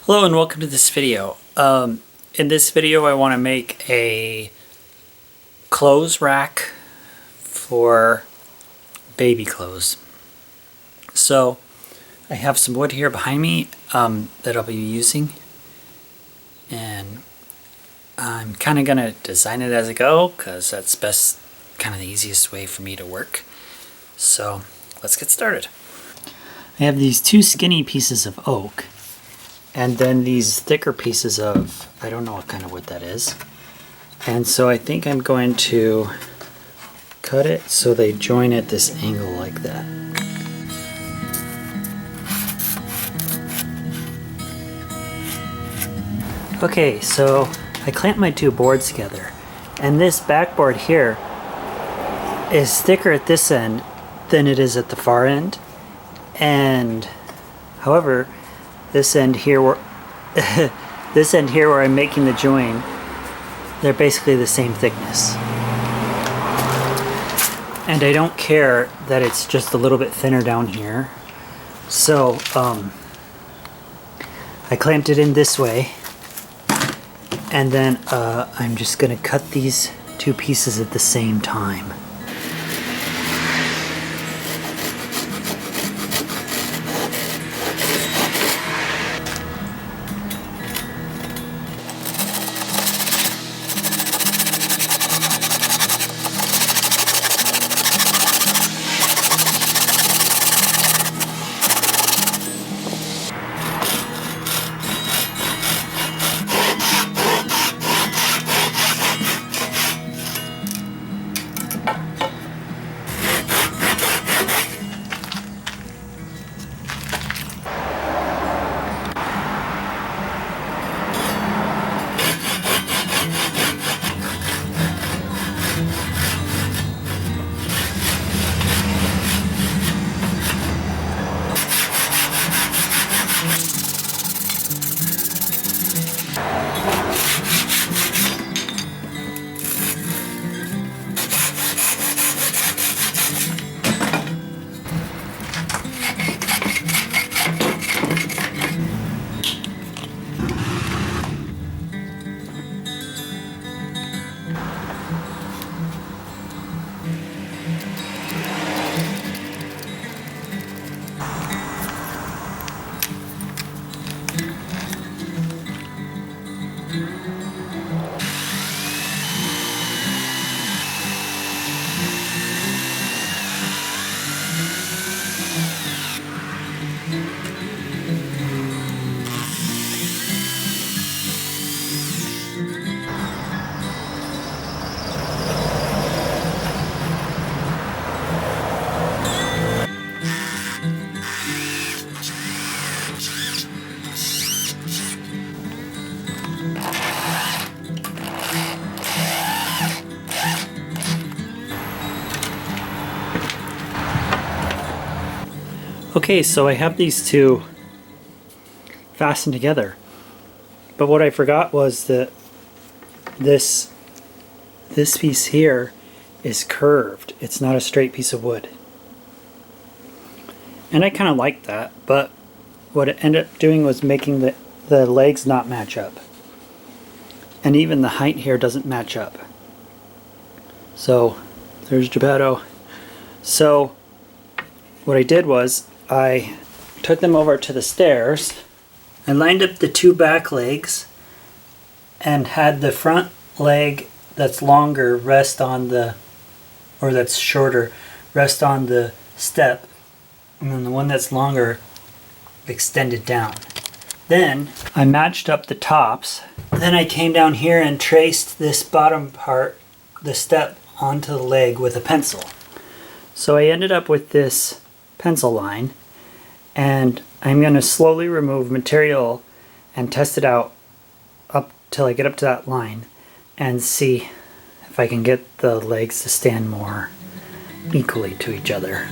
Hello and welcome to this video. In this video I want to make a clothes rack for baby clothes. So I have some wood here behind me that I'll be using, and I'm kind of going to design it as I go because that's best, kind of the easiest way for me to work. So let's get started. I have these two skinny pieces of oak, and then these thicker pieces of, I don't know what kind of wood that is. And so I think I'm going to cut it so they join at this angle like that. Okay, so I clamped my two boards together, and this backboard here is thicker at this end than it is at the far end. And however, this end here where I'm making the join, they're basically the same thickness. And I don't care that it's just a little bit thinner down here. So I clamped it in this way, and then I'm just gonna cut these two pieces at the same time. Okay, so I have these two fastened together, but what I forgot was that this piece here is curved. It's not a straight piece of wood. And I kind of like that, but what it ended up doing was making the legs not match up. And even the height here doesn't match up. So there's Geppetto. So what I did was I took them over to the stairs. I lined up the two back legs and had the front leg that's longer rest on the, or that's shorter, rest on the step, and then the one that's longer extended down. Then I matched up the tops. Then I came down here and traced this bottom part, the step, onto the leg with a pencil. So I ended up with this pencil line, and I'm going to slowly remove material and test it out up till I get up to that line and see if I can get the legs to stand more equally to each other.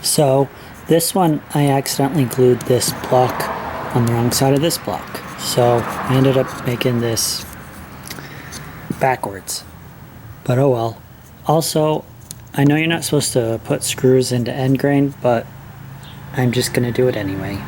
So this one, I accidentally glued this block on the wrong side of this block. So I ended up making this backwards. But oh well. Also, I know you're not supposed to put screws into end grain, but I'm just gonna do it anyway.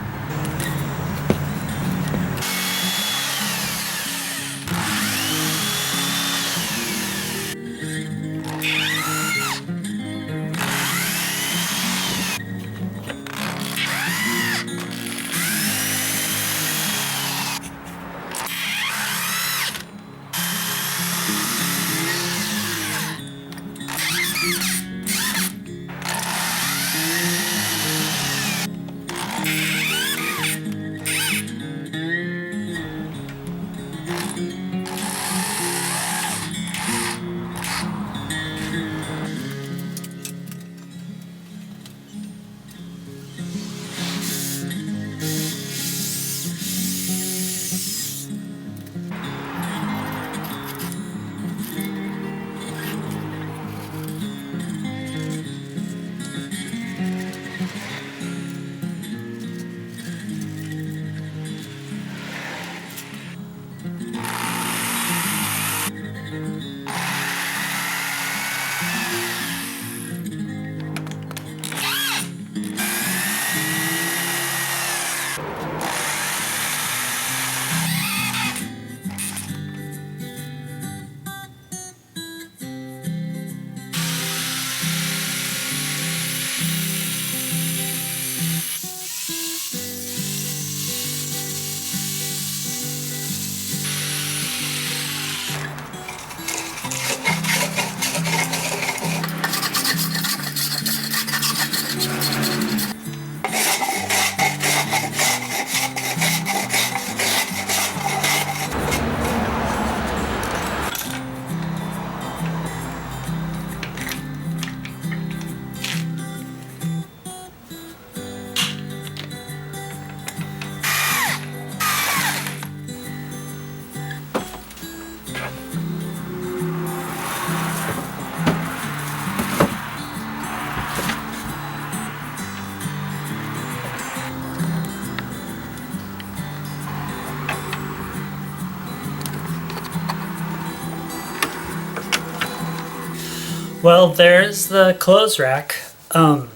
Well, there's the clothes rack. I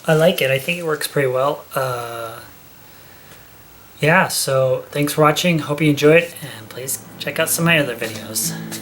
like it. I think it works pretty well. Yeah, so thanks for watching. Hope you enjoyed, and please check out some of my other videos.